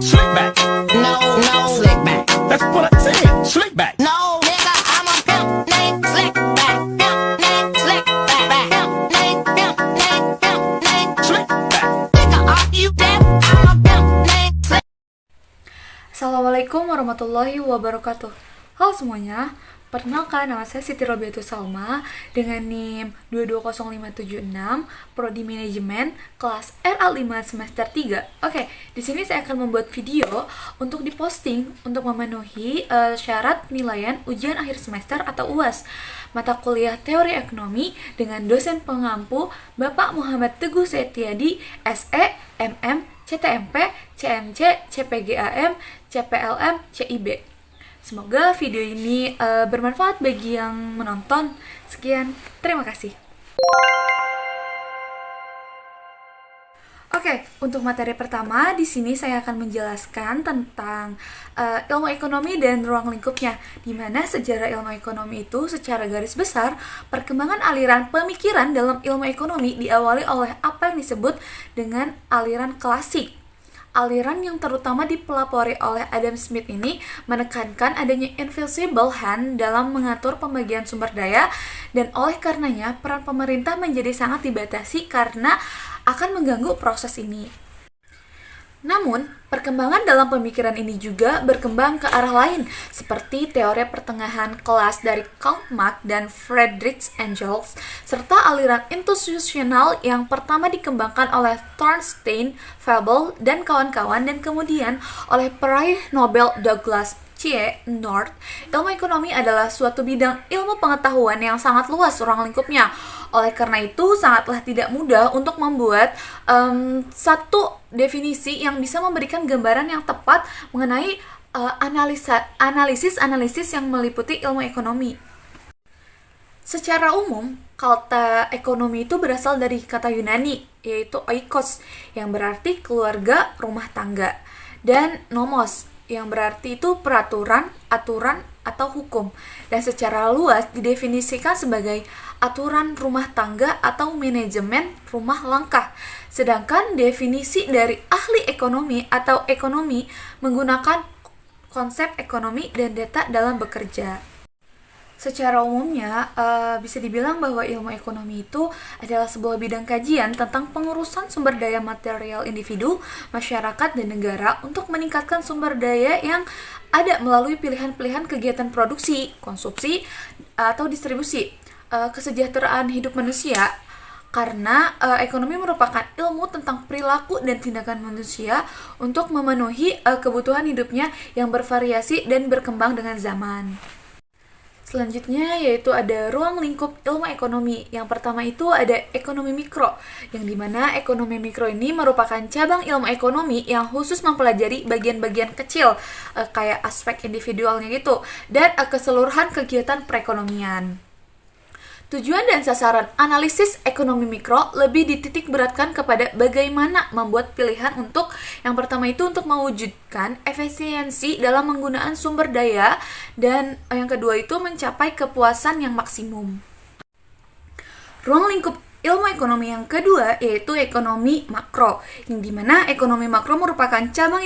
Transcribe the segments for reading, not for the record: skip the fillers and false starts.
Slick back. No, slick back. That's what I said. Slick back. No, nigga, I'm a pimp named Slick back. Pimp named Slick back. Pimp named Slick back. Nigga, are you deaf? I'm a pimp named Slick. Assalamualaikum warahmatullahi wabarakatuh. Halo semuanya, perkenalkan nama saya Siti Robiatus Salma dengan NIM 220576, Prodi Manajemen, kelas RA5 semester 3. Oke, di sini saya akan membuat video untuk diposting untuk memenuhi syarat penilaian ujian akhir semester atau UAS mata kuliah Teori Ekonomi dengan dosen pengampu Bapak Muhammad Teguh Setiadi, SE, MM, CTMP, CMC, CPGAM, CPLM, CIB. Semoga video ini bermanfaat bagi yang menonton. Sekian, terima kasih. Oke, untuk materi pertama di sini saya akan menjelaskan tentang ilmu ekonomi dan ruang lingkupnya, di mana sejarah ilmu ekonomi itu secara garis besar perkembangan aliran pemikiran dalam ilmu ekonomi diawali oleh apa yang disebut dengan aliran klasik. Aliran yang terutama dipelopori oleh Adam Smith ini menekankan adanya invisible hand dalam mengatur pembagian sumber daya, dan oleh karenanya peran pemerintah menjadi sangat dibatasi karena akan mengganggu proses ini. Namun, perkembangan dalam pemikiran ini juga berkembang ke arah lain, seperti teori pertengahan kelas dari Karl Marx dan Friedrich Engels, serta aliran institusional yang pertama dikembangkan oleh Thorstein Veblen dan kawan-kawan, dan kemudian oleh peraih Nobel Douglas C. North. Ilmu ekonomi adalah suatu bidang ilmu pengetahuan yang sangat luas ruang lingkupnya. Oleh karena itu, sangatlah tidak mudah untuk membuat satu definisi yang bisa memberikan gambaran yang tepat mengenai analisis yang meliputi ilmu ekonomi. Secara umum, kata ekonomi itu berasal dari kata Yunani, yaitu oikos, yang berarti keluarga, rumah tangga, dan nomos, yang berarti itu peraturan, aturan, atau hukum, dan secara luas didefinisikan sebagai aturan rumah tangga atau manajemen rumah langkah. Sedangkan definisi dari ahli ekonomi atau ekonomi menggunakan konsep ekonomi dan data dalam bekerja. Secara umumnya, bisa dibilang bahwa ilmu ekonomi itu adalah sebuah bidang kajian tentang pengurusan sumber daya material individu, masyarakat, dan negara untuk meningkatkan sumber daya yang ada melalui pilihan-pilihan kegiatan produksi, konsumsi, atau distribusi, kesejahteraan hidup manusia. Karena ekonomi merupakan ilmu tentang perilaku dan tindakan manusia untuk memenuhi kebutuhan hidupnya yang bervariasi dan berkembang dengan zaman. Selanjutnya yaitu ada ruang lingkup ilmu ekonomi. Yang pertama itu ada ekonomi mikro, yang dimana ekonomi mikro ini merupakan cabang ilmu ekonomi yang khusus mempelajari bagian-bagian kecil kayak aspek individualnya gitu, dan keseluruhan kegiatan perekonomian. Tujuan dan sasaran analisis ekonomi mikro lebih dititik beratkan kepada bagaimana membuat pilihan untuk yang pertama itu untuk mewujudkan efisiensi dalam penggunaan sumber daya, dan yang kedua itu mencapai kepuasan yang maksimum. Ruang lingkup ilmu ekonomi yang kedua yaitu ekonomi makro, yang dimana ekonomi makro merupakan cabang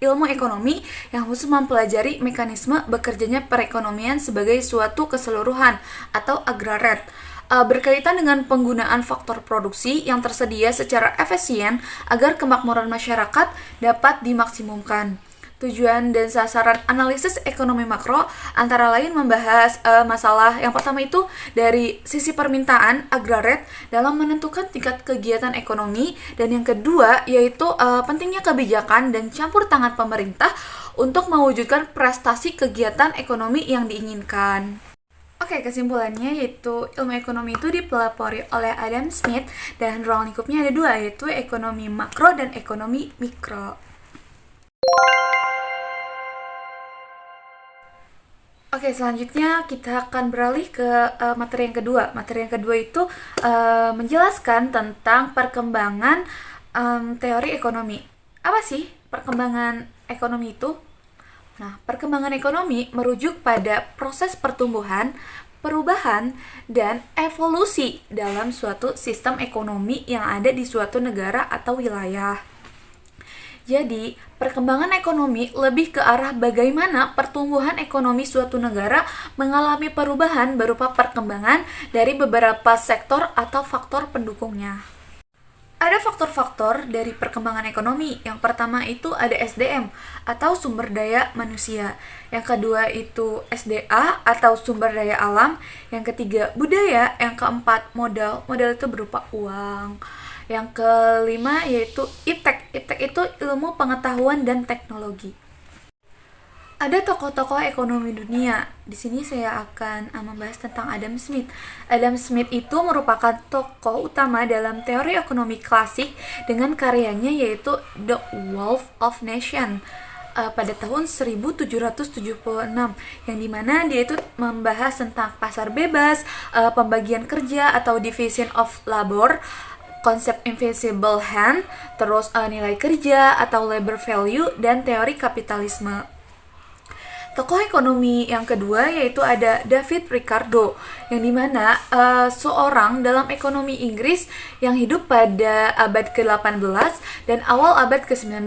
ilmu ekonomi yang khusus mempelajari mekanisme bekerjanya perekonomian sebagai suatu keseluruhan atau agraret, berkaitan dengan penggunaan faktor produksi yang tersedia secara efisien agar kemakmuran masyarakat dapat dimaksimumkan. Tujuan dan sasaran analisis ekonomi makro antara lain membahas masalah yang pertama itu dari sisi permintaan agraret dalam menentukan tingkat kegiatan ekonomi, dan yang kedua yaitu pentingnya kebijakan dan campur tangan pemerintah untuk mewujudkan prestasi kegiatan ekonomi yang diinginkan. Oke, kesimpulannya yaitu ilmu ekonomi itu dipelopori oleh Adam Smith dan ruang lingkupnya ada dua, yaitu ekonomi makro dan ekonomi mikro. Oke, selanjutnya kita akan beralih ke materi yang kedua. Materi yang kedua itu menjelaskan tentang perkembangan teori ekonomi. Apa sih perkembangan ekonomi itu? Nah, perkembangan ekonomi merujuk pada proses pertumbuhan, perubahan, dan evolusi dalam suatu sistem ekonomi yang ada di suatu negara atau wilayah. Jadi, perkembangan ekonomi lebih ke arah bagaimana pertumbuhan ekonomi suatu negara mengalami perubahan berupa perkembangan dari beberapa sektor atau faktor pendukungnya. Ada faktor-faktor dari perkembangan ekonomi. Yang pertama itu ada SDM atau sumber daya manusia. Yang kedua itu SDA atau sumber daya alam. Yang ketiga budaya. Yang keempat modal. Modal itu berupa uang. Yang kelima yaitu iptek. Iptek itu ilmu pengetahuan dan teknologi. Ada tokoh-tokoh ekonomi dunia. Di sini saya akan membahas tentang Adam Smith. Adam Smith itu merupakan tokoh utama dalam teori ekonomi klasik dengan karyanya yaitu The Wealth of Nations pada tahun 1776, yang dimana dia itu membahas tentang pasar bebas, pembagian kerja atau division of labor, konsep invisible hand, terus nilai kerja atau labor value, dan teori kapitalisme. Tokoh ekonomi yang kedua yaitu ada David Ricardo, yang dimana seorang dalam ekonomi Inggris yang hidup pada abad ke-18 dan awal abad ke-19,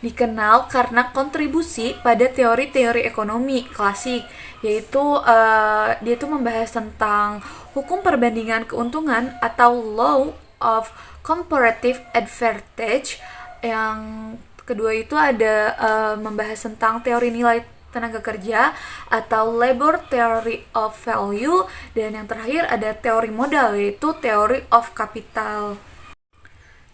dikenal karena kontribusi pada teori-teori ekonomi klasik, yaitu dia itu membahas tentang hukum perbandingan keuntungan atau law of comparative advantage. Yang kedua itu ada membahas tentang teori nilai tenaga kerja atau labor theory of value, dan yang terakhir ada teori modal yaitu theory of capital.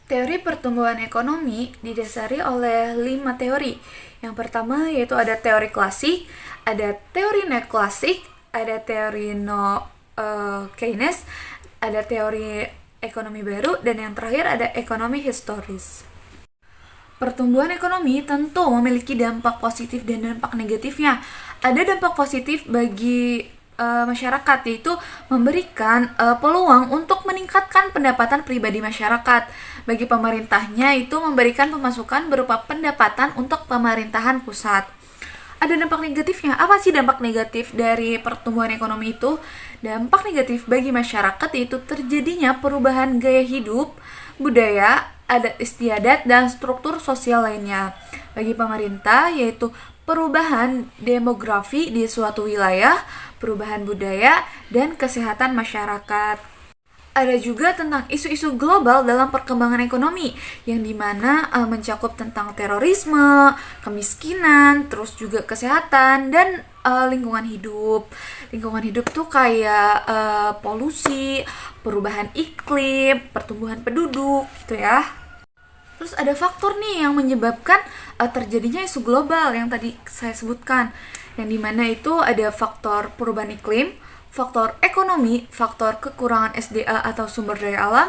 Teori pertumbuhan ekonomi didasari oleh 5 teori. Yang pertama yaitu ada teori klasik, ada teori neoklasik, ada teori Keynes, ada teori ekonomi baru, dan yang terakhir ada ekonomi historis. Pertumbuhan ekonomi tentu memiliki dampak positif dan dampak negatifnya. Ada dampak positif bagi masyarakat, yaitu memberikan peluang untuk meningkatkan pendapatan pribadi masyarakat. Bagi pemerintahnya itu memberikan pemasukan berupa pendapatan untuk pemerintahan pusat. Ada dampak negatifnya. Apa sih dampak negatif dari pertumbuhan ekonomi itu? Dampak negatif bagi masyarakat yaitu terjadinya perubahan gaya hidup, budaya, adat istiadat, dan struktur sosial lainnya. Bagi pemerintah yaitu perubahan demografi di suatu wilayah, perubahan budaya, dan kesehatan masyarakat. Ada juga tentang isu-isu global dalam perkembangan ekonomi, yang dimana mencakup tentang terorisme, kemiskinan, terus juga kesehatan, dan lingkungan hidup. Lingkungan hidup tuh kayak polusi, perubahan iklim, pertumbuhan penduduk, gitu ya. Terus ada faktor nih yang menyebabkan terjadinya isu global yang tadi saya sebutkan, yang dimana itu ada faktor perubahan iklim, faktor ekonomi, faktor kekurangan SDA atau sumber daya alam,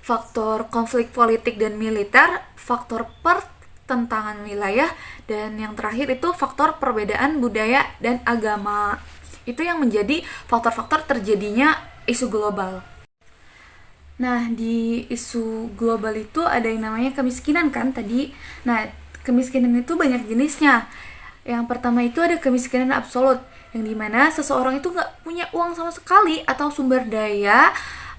faktor konflik politik dan militer, faktor pertentangan wilayah, dan yang terakhir itu faktor perbedaan budaya dan agama. Itu yang menjadi faktor-faktor terjadinya isu global. Nah, di isu global itu ada yang namanya kemiskinan kan tadi. Nah, kemiskinan itu banyak jenisnya. Yang pertama itu ada kemiskinan absolut, yang dimana seseorang itu nggak punya uang sama sekali atau sumber daya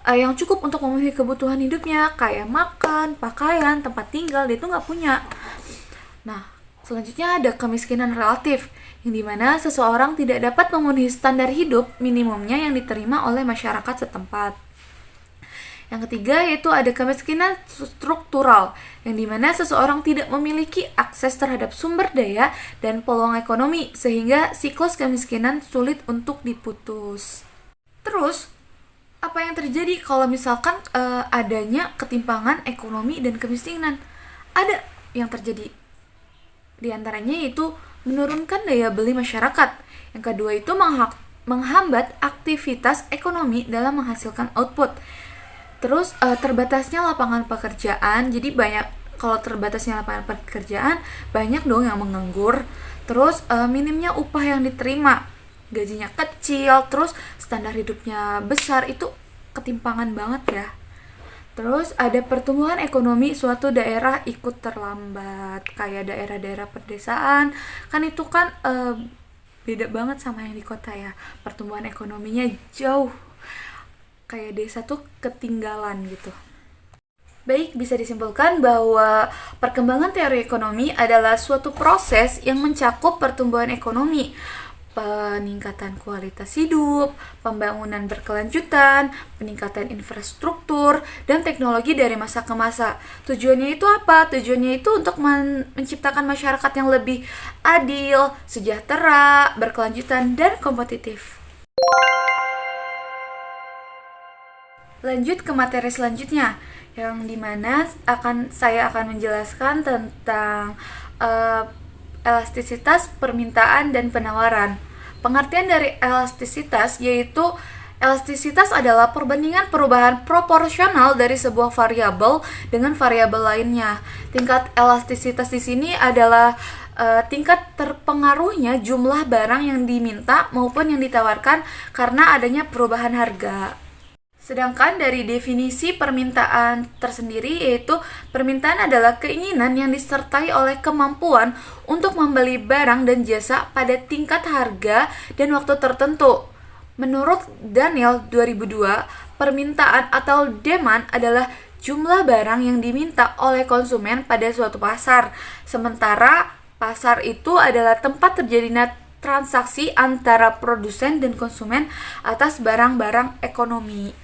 yang cukup untuk memenuhi kebutuhan hidupnya, kayak makan, pakaian, tempat tinggal, dia itu nggak punya. Nah, selanjutnya ada kemiskinan relatif, yang dimana seseorang tidak dapat memenuhi standar hidup minimumnya yang diterima oleh masyarakat setempat. Yang ketiga yaitu ada kemiskinan struktural, yang dimana seseorang tidak memiliki akses terhadap sumber daya dan peluang ekonomi, sehingga siklus kemiskinan sulit untuk diputus. Terus, apa yang terjadi kalau misalkan adanya ketimpangan ekonomi dan kemiskinan? Ada yang terjadi. Di antaranya yaitu menurunkan daya beli masyarakat. Yang kedua itu menghambat aktivitas ekonomi dalam menghasilkan output. Terus terbatasnya lapangan pekerjaan, jadi kalau terbatasnya lapangan pekerjaan, banyak dong yang menganggur. Terus minimnya upah yang diterima, gajinya kecil, terus standar hidupnya besar, itu ketimpangan banget ya. Terus ada pertumbuhan ekonomi suatu daerah ikut terlambat, kayak daerah-daerah pedesaan, kan itu kan beda banget sama yang di kota ya, pertumbuhan ekonominya jauh. Kayak desa tuh ketinggalan gitu. Baik, bisa disimpulkan bahwa perkembangan teori ekonomi adalah suatu proses yang mencakup pertumbuhan ekonomi, peningkatan kualitas hidup, pembangunan berkelanjutan, peningkatan infrastruktur, dan teknologi dari masa ke masa. Tujuannya itu apa? Tujuannya itu untuk menciptakan masyarakat yang lebih adil, sejahtera, berkelanjutan, dan kompetitif. Lanjut ke materi selanjutnya, yang dimana saya akan menjelaskan tentang elastisitas permintaan dan penawaran. Pengertian dari elastisitas yaitu elastisitas adalah perbandingan perubahan proporsional dari sebuah variabel dengan variabel lainnya. Tingkat elastisitas di sini adalah tingkat terpengaruhnya jumlah barang yang diminta maupun yang ditawarkan karena adanya perubahan harga. Sedangkan dari definisi permintaan tersendiri yaitu permintaan adalah keinginan yang disertai oleh kemampuan untuk membeli barang dan jasa pada tingkat harga dan waktu tertentu. Menurut Daniel 2002, permintaan atau demand adalah jumlah barang yang diminta oleh konsumen pada suatu pasar. Sementara pasar itu adalah tempat terjadinya transaksi antara produsen dan konsumen atas barang-barang ekonomi.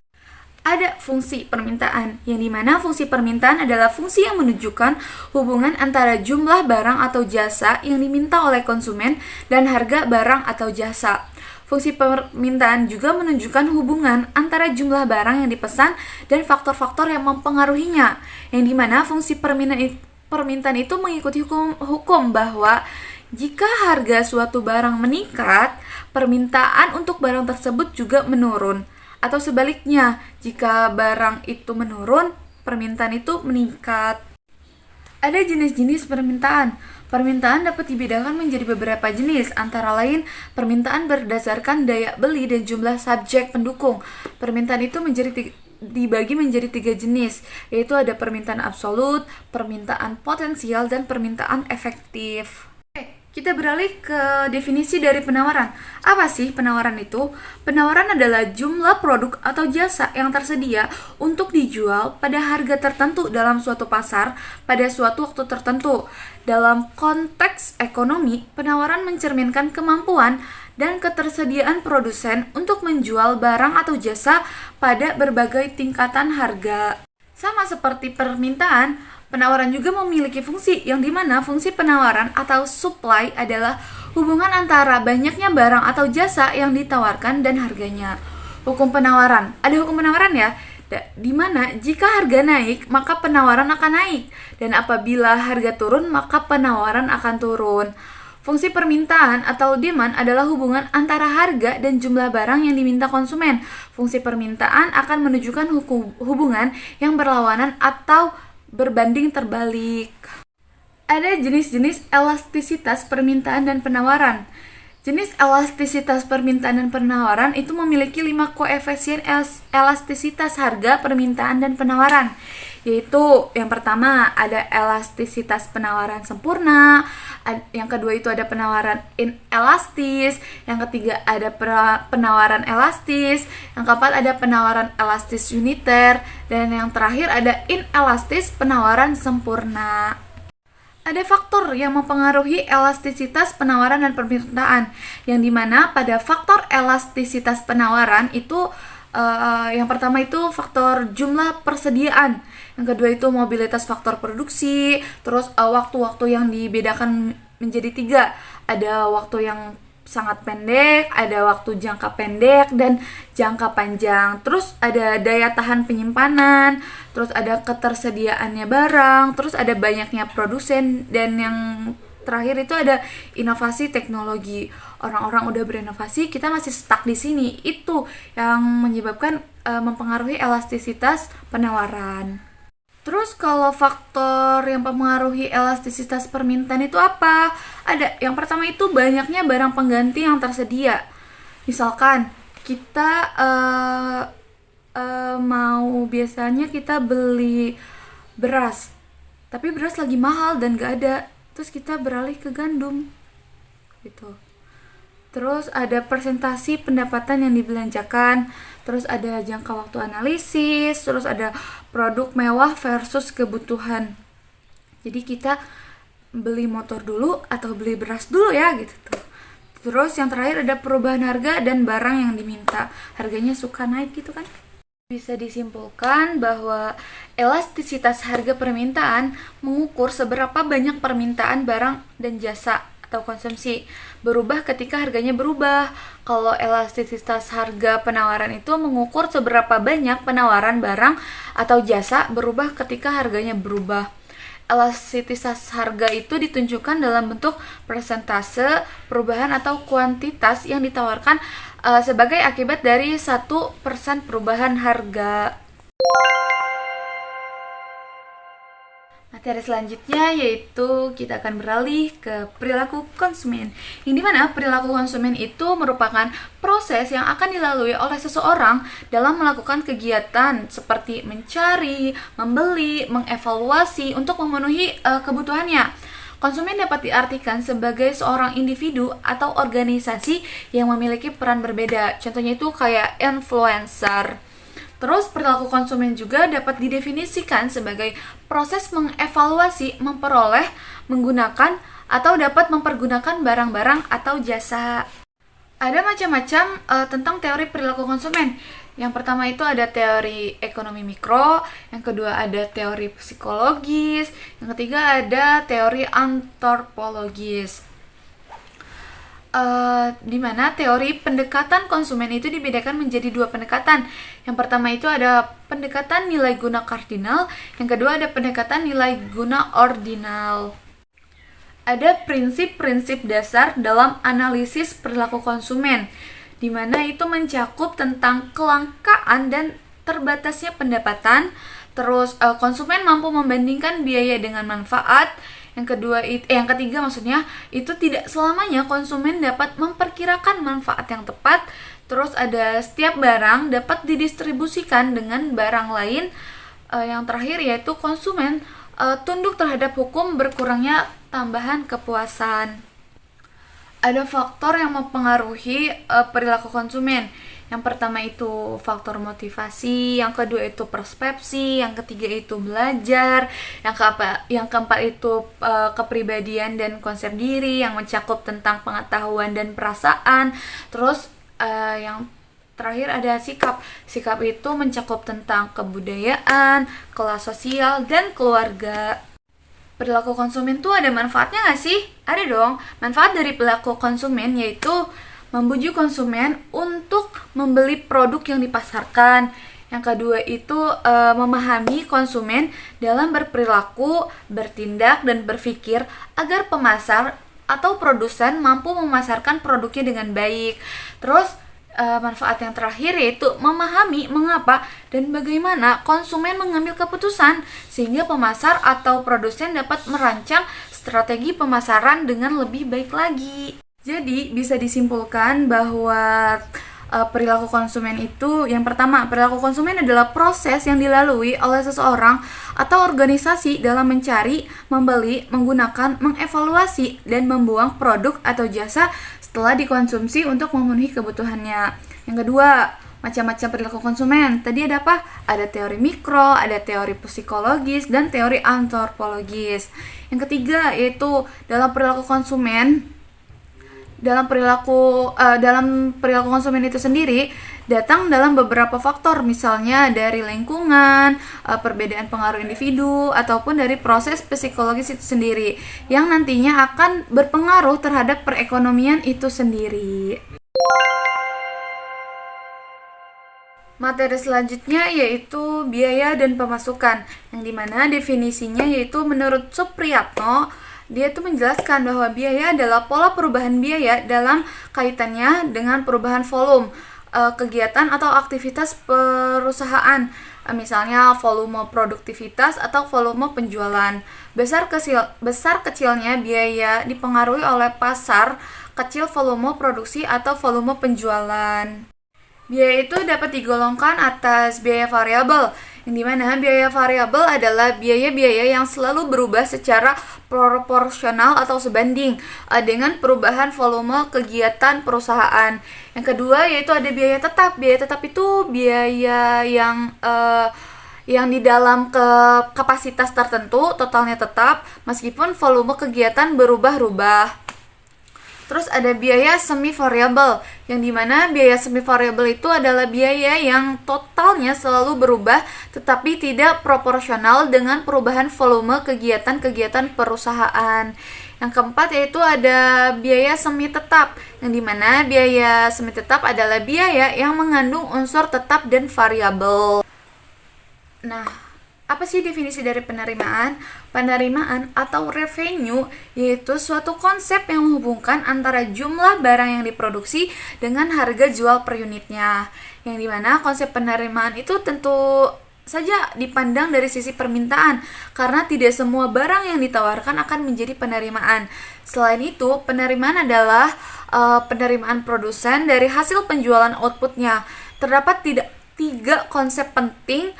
Ada fungsi permintaan, yang dimana fungsi permintaan adalah fungsi yang menunjukkan hubungan antara jumlah barang atau jasa yang diminta oleh konsumen dan harga barang atau jasa. Fungsi permintaan juga menunjukkan hubungan antara jumlah barang yang dipesan dan faktor-faktor yang mempengaruhinya, yang dimana fungsi permintaan itu mengikuti hukum bahwa jika harga suatu barang meningkat, permintaan untuk barang tersebut juga menurun. Atau sebaliknya, jika barang itu menurun, permintaan itu meningkat. Ada jenis-jenis permintaan. Permintaan dapat dibedakan menjadi beberapa jenis, antara lain permintaan berdasarkan daya beli dan jumlah subjek pendukung. Permintaan itu dibagi menjadi 3 jenis, yaitu ada permintaan absolut, permintaan potensial, dan permintaan efektif. Kita beralih ke definisi dari penawaran. Apa sih penawaran itu? Penawaran adalah jumlah produk atau jasa yang tersedia untuk dijual pada harga tertentu dalam suatu pasar pada suatu waktu tertentu. Dalam konteks ekonomi, penawaran mencerminkan kemampuan dan ketersediaan produsen untuk menjual barang atau jasa pada berbagai tingkatan harga. Sama seperti permintaan, penawaran juga memiliki fungsi, yang dimana fungsi penawaran atau supply adalah hubungan antara banyaknya barang atau jasa yang ditawarkan dan harganya. Hukum penawaran, ada hukum penawaran ya, dimana jika harga naik maka penawaran akan naik, dan apabila harga turun maka penawaran akan turun. Fungsi permintaan atau demand adalah hubungan antara harga dan jumlah barang yang diminta konsumen. Fungsi permintaan akan menunjukkan hubungan yang berlawanan atau berbanding terbalik. Ada jenis-jenis elastisitas permintaan dan penawaran. Jenis elastisitas permintaan dan penawaran itu memiliki 5 koefisien elastisitas harga, permintaan, dan penawaran. Yaitu yang pertama ada elastisitas penawaran sempurna, yang kedua itu ada penawaran inelastis, yang ketiga ada penawaran elastis, yang keempat ada penawaran elastis uniter, dan yang terakhir ada inelastis penawaran sempurna. Ada faktor yang mempengaruhi elastisitas penawaran dan permintaan, yang dimana pada faktor elastisitas penawaran itu yang pertama itu faktor jumlah persediaan, yang kedua itu mobilitas faktor produksi, terus waktu-waktu yang dibedakan menjadi 3, ada waktu yang sangat pendek, ada waktu jangka pendek dan jangka panjang, terus ada daya tahan penyimpanan, terus ada ketersediaannya barang, terus ada banyaknya produsen, dan yang terakhir itu ada inovasi teknologi. Orang-orang udah berinovasi, kita masih stuck di sini. Itu yang menyebabkan mempengaruhi elastisitas penawaran. Terus kalau faktor yang mempengaruhi elastisitas permintaan itu apa? Ada, yang pertama itu banyaknya barang pengganti yang tersedia. Misalkan kita biasanya kita beli beras, tapi beras lagi mahal dan gak ada, terus kita beralih ke gandum gitu. terus ada presentasi pendapatan yang dibelanjakan, terus ada jangka waktu analisis, terus ada produk mewah versus kebutuhan. Jadi kita beli motor dulu atau beli beras dulu ya gitu tuh. Terus yang terakhir ada perubahan harga dan barang yang diminta. Harganya suka naik gitu kan. Bisa disimpulkan bahwa elastisitas harga permintaan mengukur seberapa banyak permintaan barang dan jasa atau konsumsi berubah ketika harganya berubah. Kalau elastisitas harga penawaran itu mengukur seberapa banyak penawaran barang atau jasa berubah ketika harganya berubah. Elastisitas harga itu ditunjukkan dalam bentuk persentase perubahan atau kuantitas yang ditawarkan sebagai akibat dari 1% perubahan harga. Materi selanjutnya yaitu kita akan beralih ke perilaku konsumen. Yang dimana perilaku konsumen itu merupakan proses yang akan dilalui oleh seseorang dalam melakukan kegiatan seperti mencari, membeli, mengevaluasi untuk memenuhi kebutuhannya. Konsumen dapat diartikan sebagai seorang individu atau organisasi yang memiliki peran berbeda. Contohnya itu kayak influencer. Terus perilaku konsumen juga dapat didefinisikan sebagai proses mengevaluasi, memperoleh, menggunakan, atau dapat mempergunakan barang-barang atau jasa. Ada macam-macam tentang teori perilaku konsumen. Yang pertama itu ada teori ekonomi mikro, yang kedua ada teori psikologis, yang ketiga ada teori antropologis. Di mana teori pendekatan konsumen itu dibedakan menjadi dua pendekatan. Yang pertama itu ada pendekatan nilai guna kardinal, yang kedua ada pendekatan nilai guna ordinal. Ada prinsip-prinsip dasar dalam analisis perilaku konsumen, di mana itu mencakup tentang kelangkaan dan terbatasnya pendapatan. Terus konsumen mampu membandingkan biaya dengan manfaat. Yang ketiga maksudnya itu tidak selamanya konsumen dapat memperkirakan manfaat yang tepat. Terus ada setiap barang dapat didistribusikan dengan barang lain. Yang terakhir yaitu konsumen tunduk terhadap hukum berkurangnya tambahan kepuasan. Ada faktor yang mempengaruhi perilaku konsumen. Yang pertama itu faktor motivasi, yang kedua itu persepsi, yang ketiga itu belajar, yang keempat itu kepribadian dan konsep diri yang mencakup tentang pengetahuan dan perasaan. Terus yang terakhir ada sikap. Sikap itu mencakup tentang kebudayaan, kelas sosial, dan keluarga. Perilaku konsumen tuh ada manfaatnya nggak sih? Ada dong. Manfaat dari perilaku konsumen yaitu membujuk konsumen untuk membeli produk yang dipasarkan. Yang kedua itu memahami konsumen dalam berperilaku, bertindak, dan berpikir agar pemasar atau produsen mampu memasarkan produknya dengan baik. Terus manfaat yang terakhir yaitu memahami mengapa dan bagaimana konsumen mengambil keputusan sehingga pemasar atau produsen dapat merancang strategi pemasaran dengan lebih baik lagi. Jadi bisa disimpulkan bahwa perilaku konsumen itu yang pertama, perilaku konsumen adalah proses yang dilalui oleh seseorang atau organisasi dalam mencari, membeli, menggunakan, mengevaluasi, dan membuang produk atau jasa setelah dikonsumsi untuk memenuhi kebutuhannya. Yang kedua, macam-macam perilaku konsumen. Tadi ada apa? Ada teori mikro, ada teori psikologis, dan teori antropologis. Yang ketiga yaitu dalam perilaku konsumen. Dalam perilaku konsumen itu sendiri datang dalam beberapa faktor, misalnya dari lingkungan, perbedaan pengaruh individu, ataupun dari proses psikologis itu sendiri yang nantinya akan berpengaruh terhadap perekonomian itu sendiri. Materi selanjutnya yaitu biaya dan pemasukan, yang dimana definisinya yaitu menurut Supriyatno, dia itu menjelaskan bahwa biaya adalah pola perubahan biaya dalam kaitannya dengan perubahan volume kegiatan atau aktivitas perusahaan, misalnya volume produktivitas atau volume penjualan. Besar kecilnya biaya dipengaruhi oleh pasar, kecil volume produksi atau volume penjualan. Biaya itu dapat digolongkan atas biaya variabel, yang dimana biaya variabel adalah biaya-biaya yang selalu berubah secara proporsional atau sebanding dengan perubahan volume kegiatan perusahaan. Yang kedua yaitu ada biaya tetap. Biaya tetap itu biaya yang di dalam kapasitas tertentu, totalnya tetap, meskipun volume kegiatan berubah-ubah. Terus ada biaya semi variabel, yang dimana biaya semi variabel itu adalah biaya yang totalnya selalu berubah, tetapi tidak proporsional dengan perubahan volume kegiatan-kegiatan perusahaan. Yang keempat yaitu ada biaya semi tetap, yang dimana biaya semi tetap adalah biaya yang mengandung unsur tetap dan variabel. Nah, apa sih definisi dari penerimaan? Penerimaan atau revenue yaitu suatu konsep yang menghubungkan antara jumlah barang yang diproduksi dengan harga jual per unitnya. Yang dimana konsep penerimaan itu tentu saja dipandang dari sisi permintaan, karena tidak semua barang yang ditawarkan akan menjadi penerimaan. Selain itu, penerimaan adalah penerimaan produsen dari hasil penjualan outputnya. Terdapat tiga konsep penting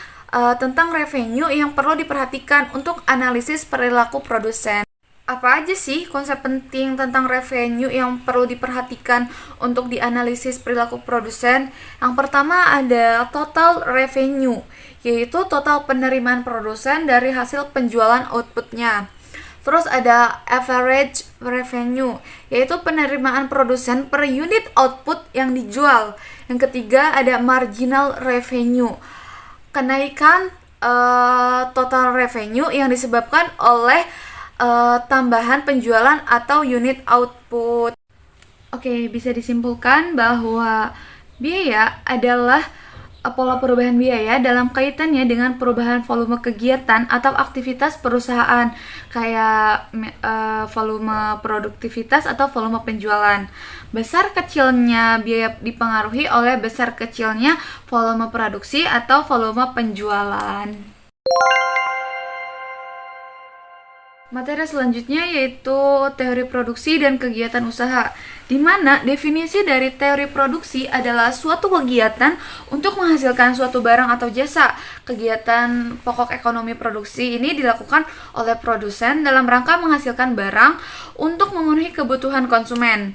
tentang revenue yang perlu diperhatikan untuk analisis perilaku produsen. Apa aja sih konsep penting tentang revenue yang perlu diperhatikan untuk dianalisis perilaku produsen? Yang pertama ada total revenue, yaitu total penerimaan produsen dari hasil penjualan outputnya. Terus ada average revenue, yaitu penerimaan produsen per unit output yang dijual. Yang ketiga ada marginal revenue, kenaikan total revenue yang disebabkan oleh tambahan penjualan atau unit output. Oke, bisa disimpulkan bahwa biaya adalah pola perubahan biaya dalam kaitannya dengan perubahan volume kegiatan atau aktivitas perusahaan, kayak volume produktivitas atau volume penjualan. Besar kecilnya biaya dipengaruhi oleh besar kecilnya volume produksi atau volume penjualan. Materi selanjutnya yaitu teori produksi dan kegiatan usaha, di mana definisi dari teori produksi adalah suatu kegiatan untuk menghasilkan suatu barang atau jasa. Kegiatan pokok ekonomi produksi ini dilakukan oleh produsen dalam rangka menghasilkan barang untuk memenuhi kebutuhan konsumen.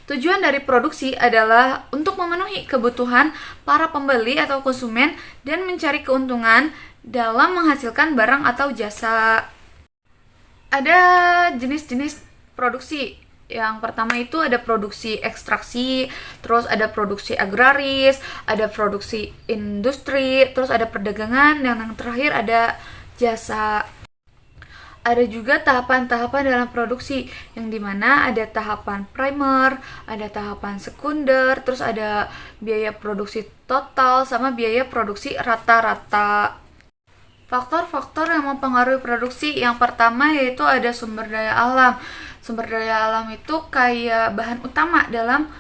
Tujuan dari produksi adalah untuk memenuhi kebutuhan para pembeli atau konsumen dan mencari keuntungan dalam menghasilkan barang atau jasa. Ada jenis-jenis produksi. Yang pertama itu ada produksi ekstraksi, terus ada produksi agraris, ada produksi industri, terus ada perdagangan, dan yang terakhir ada jasa. Ada juga tahapan-tahapan dalam produksi, yang dimana ada tahapan primer, ada tahapan sekunder, terus ada biaya produksi total sama biaya produksi rata-rata. Faktor-faktor yang mempengaruhi produksi, yang pertama yaitu ada sumber daya alam. Sumber daya alam itu kayak bahan utama dalam,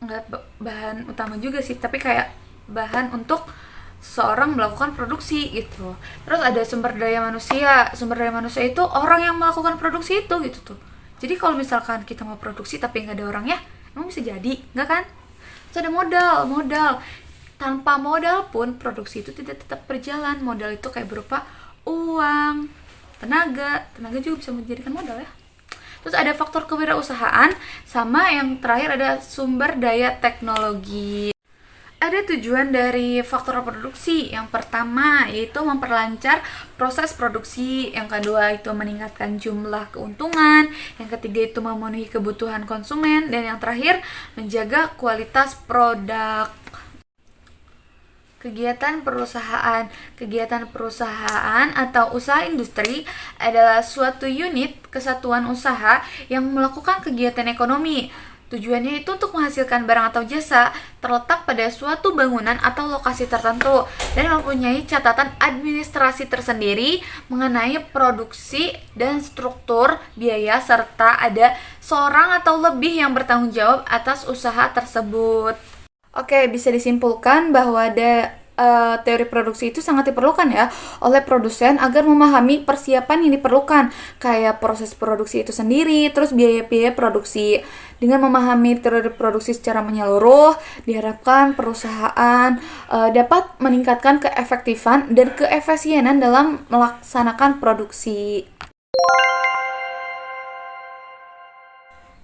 enggak bahan utama juga sih, tapi kayak bahan untuk seorang melakukan produksi gitu. Terus ada sumber daya manusia. Sumber daya manusia itu orang yang melakukan produksi itu gitu tuh. Jadi kalau misalkan kita mau produksi tapi nggak ada orangnya, emang bisa jadi, nggak kan? Terus ada modal. Tanpa modal pun produksi itu tidak tetap berjalan. Modal itu kayak berupa uang, tenaga juga bisa menjadikan modal ya. Terus ada faktor kewirausahaan, sama yang terakhir ada sumber daya teknologi. Ada tujuan dari faktor produksi. Yang pertama yaitu memperlancar proses produksi, yang kedua itu meningkatkan jumlah keuntungan, yang ketiga itu memenuhi kebutuhan konsumen, dan yang terakhir menjaga kualitas produk. Kegiatan perusahaan. Kegiatan perusahaan atau usaha industri adalah suatu unit kesatuan usaha yang melakukan kegiatan ekonomi. Tujuannya itu untuk menghasilkan barang atau jasa, terletak pada suatu bangunan atau lokasi tertentu, dan mempunyai catatan administrasi tersendiri mengenai produksi dan struktur biaya, serta ada seorang atau lebih yang bertanggung jawab atas usaha tersebut. Oke, bisa disimpulkan bahwa ada teori produksi itu sangat diperlukan ya oleh produsen agar memahami persiapan yang diperlukan, kayak proses produksi itu sendiri, terus biaya-biaya produksi. Dengan memahami teori produksi secara menyeluruh, diharapkan perusahaan dapat meningkatkan keefektifan dan keefisienan dalam melaksanakan produksi.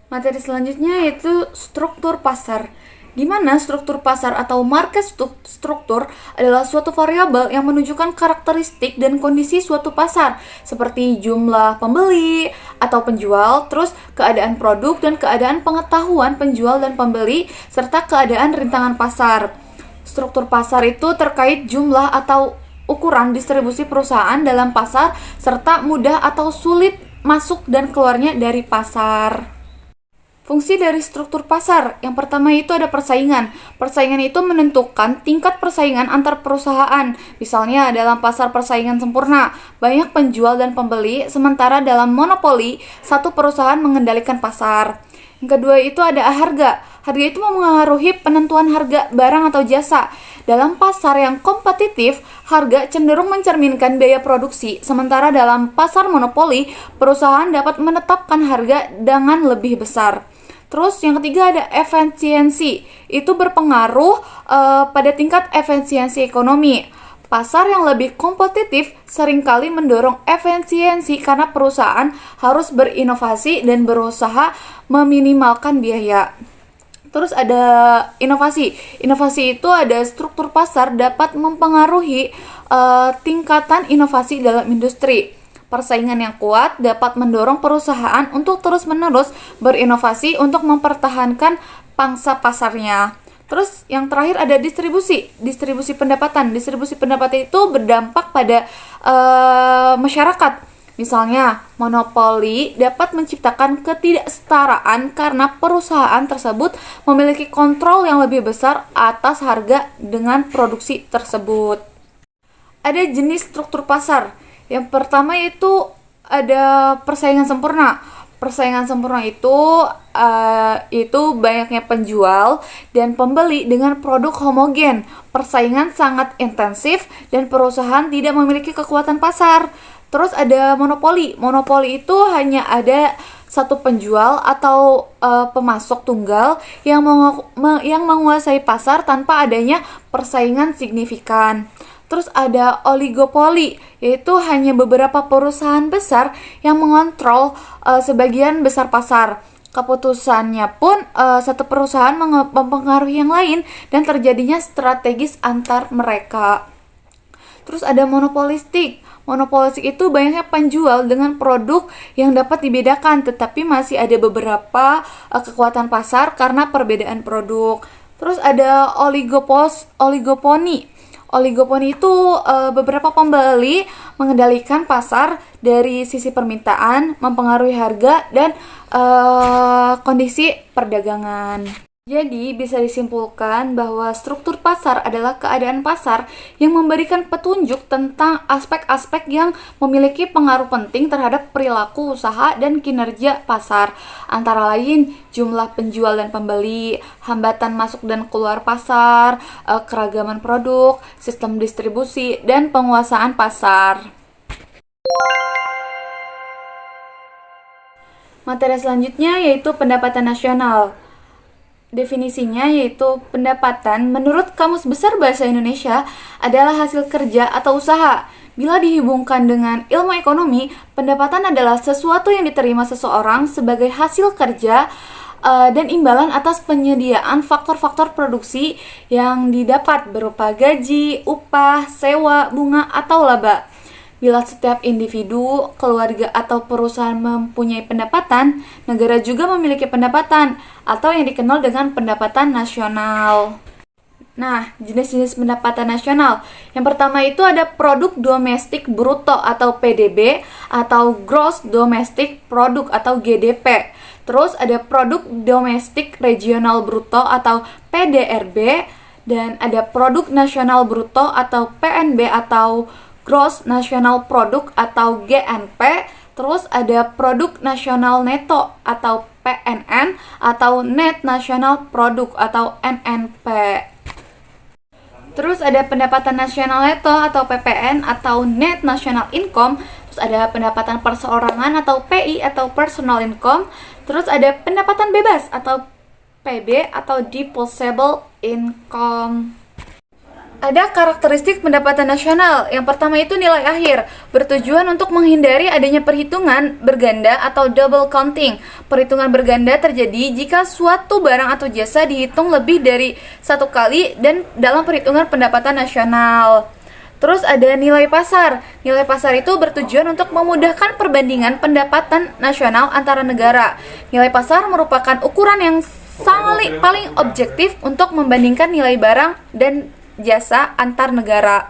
Materi selanjutnya yaitu struktur pasar. Di mana struktur pasar atau market struktur adalah suatu variabel yang menunjukkan karakteristik dan kondisi suatu pasar, seperti jumlah pembeli atau penjual, terus keadaan produk dan keadaan pengetahuan penjual dan pembeli, serta keadaan rintangan pasar. Struktur pasar itu terkait jumlah atau ukuran distribusi perusahaan dalam pasar, serta mudah atau sulit masuk dan keluarnya dari pasar. Fungsi dari struktur pasar, yang pertama itu ada persaingan. Persaingan itu menentukan tingkat persaingan antar perusahaan. Misalnya dalam pasar persaingan sempurna, banyak penjual dan pembeli, sementara dalam monopoli, satu perusahaan mengendalikan pasar. Yang kedua itu ada harga. Harga itu mempengaruhi penentuan harga barang atau jasa. Dalam pasar yang kompetitif, harga cenderung mencerminkan biaya produksi, sementara dalam pasar monopoli, perusahaan dapat menetapkan harga dengan lebih besar. Terus yang ketiga ada efisiensi, itu berpengaruh pada tingkat efisiensi ekonomi. Pasar yang lebih kompetitif seringkali mendorong efisiensi karena perusahaan harus berinovasi dan berusaha meminimalkan biaya. Terus ada inovasi. Inovasi itu ada struktur pasar dapat mempengaruhi tingkatan inovasi dalam industri. Persaingan yang kuat dapat mendorong perusahaan untuk terus-menerus berinovasi untuk mempertahankan pangsa pasarnya. Terus yang terakhir ada distribusi pendapatan. Distribusi pendapatan itu berdampak pada masyarakat. Misalnya, monopoli dapat menciptakan ketidaksetaraan karena perusahaan tersebut memiliki kontrol yang lebih besar atas harga dengan produksi tersebut. Ada jenis struktur pasar. Yang pertama itu ada persaingan sempurna. Persaingan sempurna itu banyaknya penjual dan pembeli dengan produk homogen. Persaingan sangat intensif dan perusahaan tidak memiliki kekuatan pasar. Terus ada monopoli. Monopoli itu hanya ada satu penjual atau pemasok tunggal yang menguasai pasar tanpa adanya persaingan signifikan. Terus ada oligopoli, yaitu hanya beberapa perusahaan besar yang mengontrol sebagian besar pasar. Keputusannya pun satu perusahaan mempengaruhi yang lain dan terjadinya strategis antar mereka. Terus ada monopolistik. Monopolistik itu banyaknya penjual dengan produk yang dapat dibedakan, tetapi masih ada beberapa kekuatan pasar karena perbedaan produk. Terus ada oligoponi. Oligopoli itu beberapa pembeli mengendalikan pasar dari sisi permintaan, mempengaruhi harga dan kondisi perdagangan. Jadi bisa disimpulkan bahwa struktur pasar adalah keadaan pasar yang memberikan petunjuk tentang aspek-aspek yang memiliki pengaruh penting terhadap perilaku usaha dan kinerja pasar, antara lain jumlah penjual dan pembeli, hambatan masuk dan keluar pasar, keragaman produk, sistem distribusi, dan penguasaan pasar. Materi selanjutnya yaitu pendapatan nasional. Definisinya yaitu pendapatan menurut Kamus Besar Bahasa Indonesia adalah hasil kerja atau usaha. Bila dihubungkan dengan ilmu ekonomi, pendapatan adalah sesuatu yang diterima seseorang sebagai hasil kerja dan imbalan atas penyediaan faktor-faktor produksi yang didapat berupa gaji, upah, sewa, bunga, atau laba. Bila setiap individu, keluarga, atau perusahaan mempunyai pendapatan, negara juga memiliki pendapatan, atau yang dikenal dengan pendapatan nasional. Nah, jenis-jenis pendapatan nasional. Yang pertama itu ada produk domestik bruto atau PDB, atau gross domestic product atau GDP. Terus ada produk domestik regional bruto atau PDRB, dan ada produk nasional bruto atau PNB atau Gross National Product atau GNP. Terus ada produk nasional neto atau PNN atau Net National Product atau NNP. Terus ada pendapatan nasional neto atau PPN atau net national income. Terus ada pendapatan perseorangan atau PI atau personal income. Terus ada pendapatan bebas atau PB atau disposable income. Ada karakteristik pendapatan nasional. Yang pertama itu nilai akhir, bertujuan untuk menghindari adanya perhitungan berganda atau double counting. Perhitungan berganda terjadi jika suatu barang atau jasa dihitung lebih dari satu kali dan dalam perhitungan pendapatan nasional. Terus ada nilai pasar. Nilai pasar itu bertujuan untuk memudahkan perbandingan pendapatan nasional antara negara. Nilai pasar merupakan ukuran yang paling objektif untuk membandingkan nilai barang dan jasa antar negara.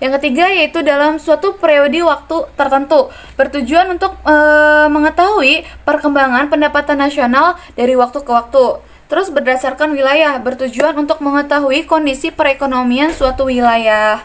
Yang ketiga yaitu dalam suatu periode waktu tertentu, bertujuan untuk mengetahui perkembangan pendapatan nasional dari waktu ke waktu. Terus berdasarkan wilayah, bertujuan untuk mengetahui kondisi perekonomian suatu wilayah.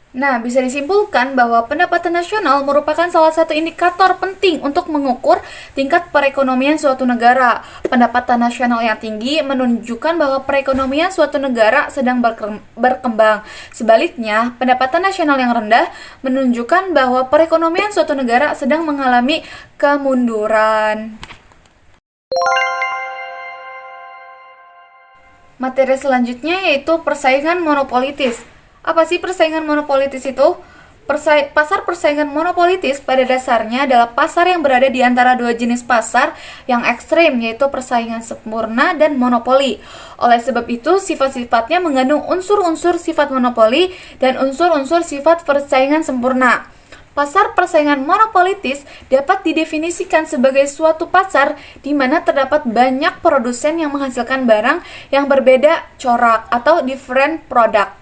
Nah, bisa disimpulkan bahwa pendapatan nasional merupakan salah satu indikator penting untuk mengukur tingkat perekonomian suatu negara. Pendapatan nasional yang tinggi menunjukkan bahwa perekonomian suatu negara sedang berkembang. Sebaliknya, pendapatan nasional yang rendah menunjukkan bahwa perekonomian suatu negara sedang mengalami kemunduran. Materi selanjutnya yaitu persaingan monopolitis. Apa sih persaingan monopolitis itu? Pasar persaingan monopolitis pada dasarnya adalah pasar yang berada di antara dua jenis pasar yang ekstrim, yaitu persaingan sempurna dan monopoli. Oleh sebab itu, sifat-sifatnya mengandung unsur-unsur sifat monopoli dan unsur-unsur sifat persaingan sempurna. Pasar persaingan monopolitis dapat didefinisikan sebagai suatu pasar di mana terdapat banyak produsen yang menghasilkan barang yang berbeda corak atau different product.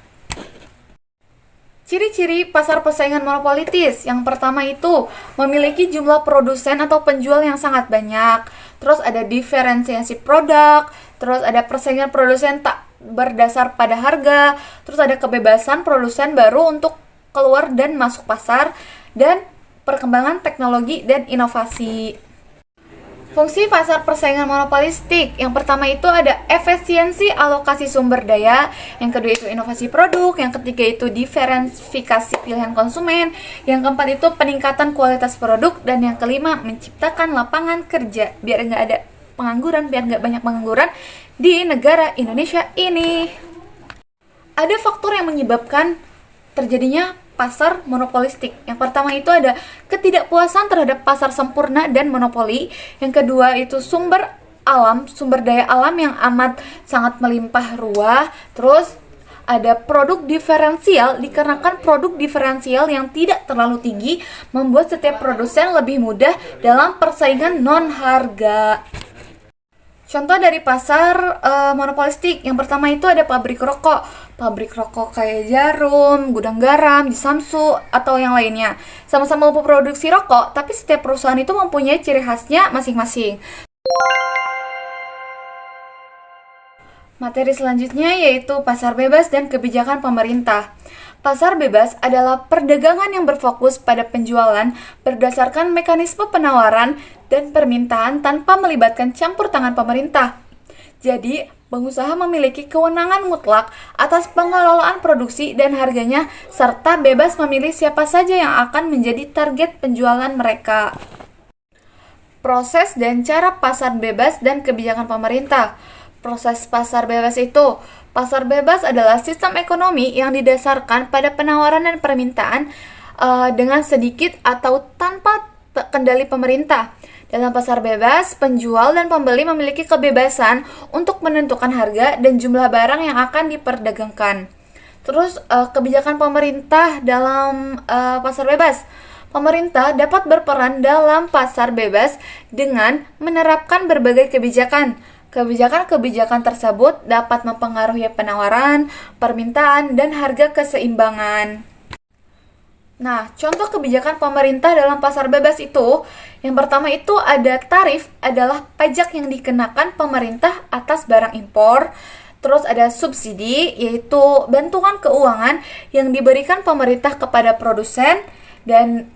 Ciri-ciri pasar persaingan monopolitis. Yang pertama itu memiliki jumlah produsen atau penjual yang sangat banyak. Terus ada diferensiasi produk. Terus ada persaingan produsen tak berdasar pada harga. Terus ada kebebasan produsen baru untuk keluar dan masuk pasar. Dan perkembangan teknologi dan inovasi. Fungsi pasar persaingan monopolistik. Yang pertama itu ada efisiensi alokasi sumber daya, yang kedua itu inovasi produk, yang ketiga itu diversifikasi pilihan konsumen, yang keempat itu peningkatan kualitas produk, dan yang kelima menciptakan lapangan kerja biar nggak ada pengangguran, biar nggak banyak pengangguran di negara Indonesia ini. Ada faktor yang menyebabkan terjadinya pasar monopolistik. Yang pertama itu ada ketidakpuasan terhadap pasar sempurna dan monopoli. Yang kedua itu sumber daya alam yang amat sangat melimpah ruah. Terus ada produk diferensial, dikarenakan produk diferensial yang tidak terlalu tinggi membuat setiap produsen lebih mudah dalam persaingan non-harga. Contoh dari pasar monopolistik, yang pertama itu ada pabrik rokok. Pabrik rokok kayak Jarum, Gudang Garam, Samsu, atau yang lainnya. Sama-sama memproduksi rokok, tapi setiap perusahaan itu mempunyai ciri khasnya masing-masing. Materi selanjutnya yaitu pasar bebas dan kebijakan pemerintah. Pasar bebas adalah perdagangan yang berfokus pada penjualan berdasarkan mekanisme penawaran dan permintaan tanpa melibatkan campur tangan pemerintah. Jadi, pengusaha memiliki kewenangan mutlak atas pengelolaan produksi dan harganya serta bebas memilih siapa saja yang akan menjadi target penjualan mereka. Proses dan cara pasar bebas dan kebijakan pemerintah. Proses pasar bebas itu, pasar bebas adalah sistem ekonomi yang didasarkan pada penawaran dan permintaan dengan sedikit atau tanpa kendali pemerintah. Dalam pasar bebas, penjual dan pembeli memiliki kebebasan untuk menentukan harga dan jumlah barang yang akan diperdagangkan. Terus kebijakan pemerintah dalam pasar bebas. Pemerintah dapat berperan dalam pasar bebas dengan menerapkan berbagai kebijakan. Kebijakan-kebijakan tersebut dapat mempengaruhi penawaran, permintaan, dan harga keseimbangan. Nah, contoh kebijakan pemerintah dalam pasar bebas itu, yang pertama itu ada tarif adalah pajak yang dikenakan pemerintah atas barang impor. Terus ada subsidi, yaitu bantuan keuangan yang diberikan pemerintah kepada produsen, dan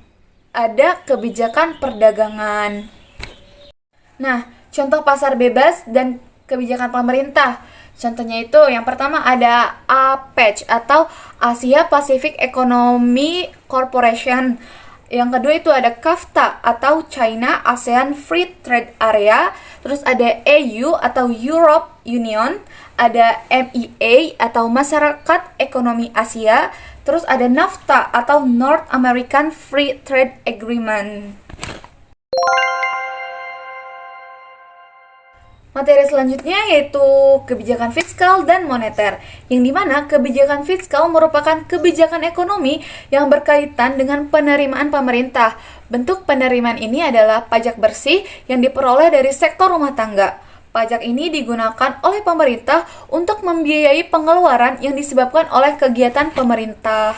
ada kebijakan perdagangan. Nah, contoh pasar bebas dan kebijakan pemerintah. Contohnya itu yang pertama ada APEC atau Asia Pacific Economy Corporation. Yang kedua itu ada CAFTA atau China ASEAN Free Trade Area. Terus ada EU atau Europe Union, ada MEA atau Masyarakat Ekonomi Asia. Terus ada NAFTA atau North American Free Trade Agreement. Materi selanjutnya yaitu kebijakan fiskal dan moneter, yang dimana kebijakan fiskal merupakan kebijakan ekonomi yang berkaitan dengan penerimaan pemerintah. Bentuk penerimaan ini adalah pajak bersih yang diperoleh dari sektor rumah tangga. Pajak ini digunakan oleh pemerintah untuk membiayai pengeluaran yang disebabkan oleh kegiatan pemerintah.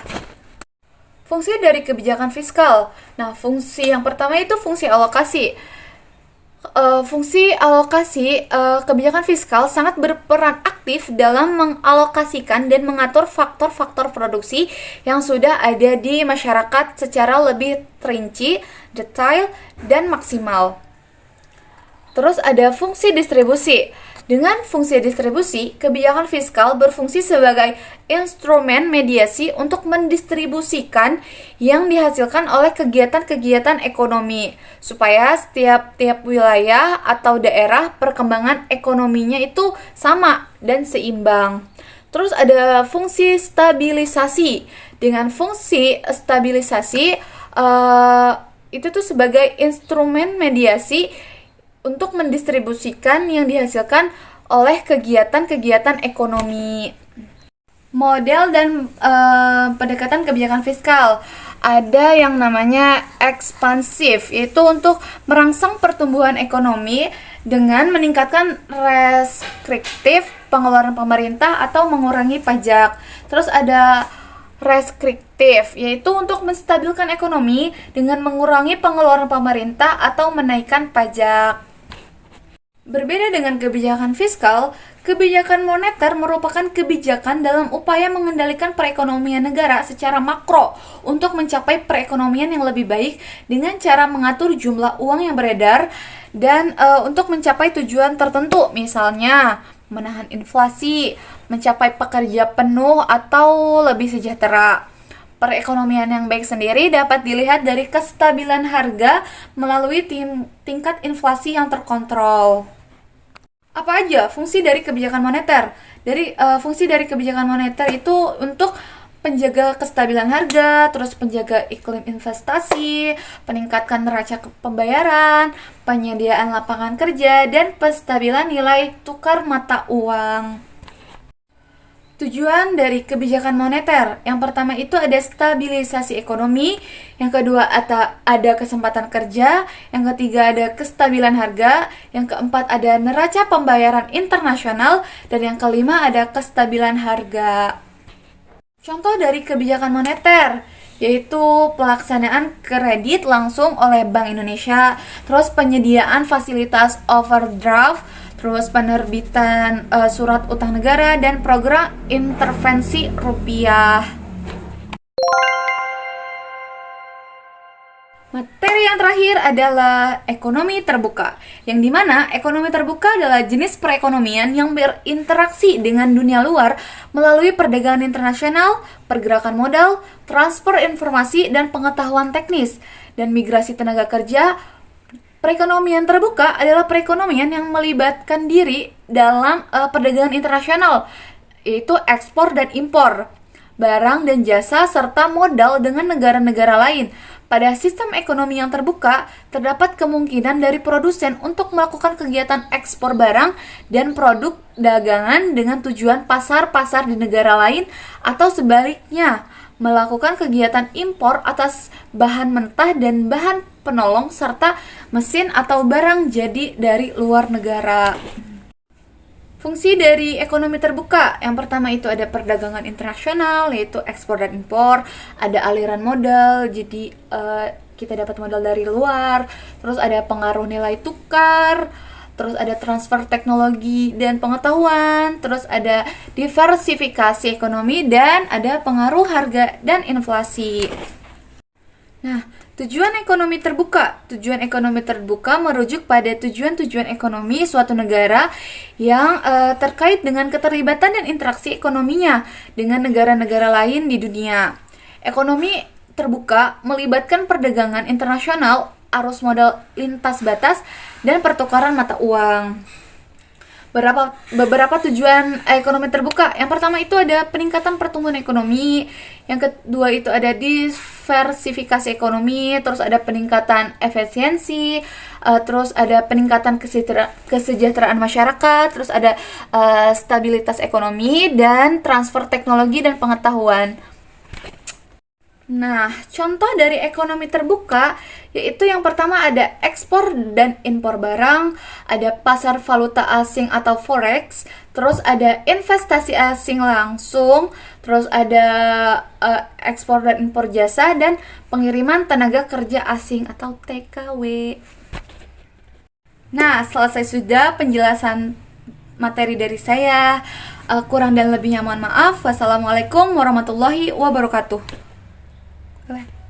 Fungsi dari kebijakan fiskal. Nah, fungsi yang pertama itu fungsi alokasi. Kebijakan fiskal sangat berperan aktif dalam mengalokasikan dan mengatur faktor-faktor produksi yang sudah ada di masyarakat secara lebih rinci, detail, dan maksimal. Terus ada fungsi distribusi. Dengan fungsi distribusi, kebijakan fiskal berfungsi sebagai instrumen mediasi untuk mendistribusikan yang dihasilkan oleh kegiatan-kegiatan ekonomi, supaya setiap wilayah atau daerah perkembangan ekonominya itu sama dan seimbang. Terus ada fungsi stabilisasi. Dengan fungsi stabilisasi, itu tuh sebagai instrumen mediasi untuk mendistribusikan yang dihasilkan oleh kegiatan-kegiatan ekonomi. Model dan pendekatan kebijakan fiskal. Ada yang namanya ekspansif, yaitu untuk merangsang pertumbuhan ekonomi dengan meningkatkan restriktif pengeluaran pemerintah atau mengurangi pajak. Terus ada restriktif, yaitu untuk menstabilkan ekonomi dengan mengurangi pengeluaran pemerintah atau menaikkan pajak. Berbeda dengan kebijakan fiskal, kebijakan moneter merupakan kebijakan dalam upaya mengendalikan perekonomian negara secara makro untuk mencapai perekonomian yang lebih baik dengan cara mengatur jumlah uang yang beredar dan untuk mencapai tujuan tertentu, misalnya menahan inflasi, mencapai pekerja penuh atau lebih sejahtera. Perekonomian yang baik sendiri dapat dilihat dari kestabilan harga melalui tingkat inflasi yang terkontrol. Apa aja fungsi dari kebijakan moneter? Fungsi dari kebijakan moneter itu untuk penjaga kestabilan harga, terus penjaga iklim investasi, peningkatkan neraca pembayaran, penyediaan lapangan kerja, dan penstabilan nilai tukar mata uang. Tujuan dari kebijakan moneter. Yang pertama itu ada stabilisasi ekonomi, yang kedua ada kesempatan kerja, yang ketiga ada kestabilan harga, yang keempat ada neraca pembayaran internasional, dan yang kelima ada kestabilan harga. Contoh dari kebijakan moneter yaitu pelaksanaan kredit langsung oleh Bank Indonesia, terus penyediaan fasilitas overdraft, terus penerbitan surat utang negara, dan program intervensi rupiah. Materi yang terakhir adalah ekonomi terbuka, yang dimana ekonomi terbuka adalah jenis perekonomian yang berinteraksi dengan dunia luar melalui perdagangan internasional, pergerakan modal, transfer informasi, dan pengetahuan teknis, dan migrasi tenaga kerja. Perekonomian terbuka adalah perekonomian yang melibatkan diri dalam perdagangan internasional, yaitu ekspor dan impor barang dan jasa serta modal dengan negara-negara lain. Pada sistem ekonomi yang terbuka, terdapat kemungkinan dari produsen untuk melakukan kegiatan ekspor barang dan produk dagangan dengan tujuan pasar-pasar di negara lain, atau sebaliknya, melakukan kegiatan impor atas bahan mentah dan bahan penolong serta mesin atau barang jadi dari luar negara. Fungsi dari ekonomi terbuka, yang pertama itu ada perdagangan internasional, yaitu ekspor dan impor, ada aliran modal, jadi kita dapat modal dari luar, terus ada pengaruh nilai tukar, terus ada transfer teknologi dan pengetahuan, terus ada diversifikasi ekonomi, dan ada pengaruh harga dan inflasi. Nah, Tujuan ekonomi terbuka. Tujuan ekonomi terbuka merujuk pada tujuan-tujuan ekonomi suatu negara yang terkait dengan keterlibatan dan interaksi ekonominya dengan negara-negara lain di dunia. Ekonomi terbuka melibatkan perdagangan internasional, arus modal lintas batas, dan pertukaran mata uang. Beberapa tujuan ekonomi terbuka. Yang pertama itu ada peningkatan pertumbuhan ekonomi, yang kedua itu ada diversifikasi ekonomi, terus ada peningkatan efisiensi, terus ada peningkatan kesejahteraan masyarakat, terus ada stabilitas ekonomi dan transfer teknologi dan pengetahuan. Nah, contoh dari ekonomi terbuka yaitu yang pertama ada ekspor dan impor barang, ada pasar valuta asing atau forex, terus ada investasi asing langsung, terus ada ekspor dan impor jasa, dan pengiriman tenaga kerja asing atau TKW. Nah, selesai sudah penjelasan materi dari saya. Kurang dan lebihnya mohon maaf. Wassalamualaikum warahmatullahi wabarakatuh. Bye.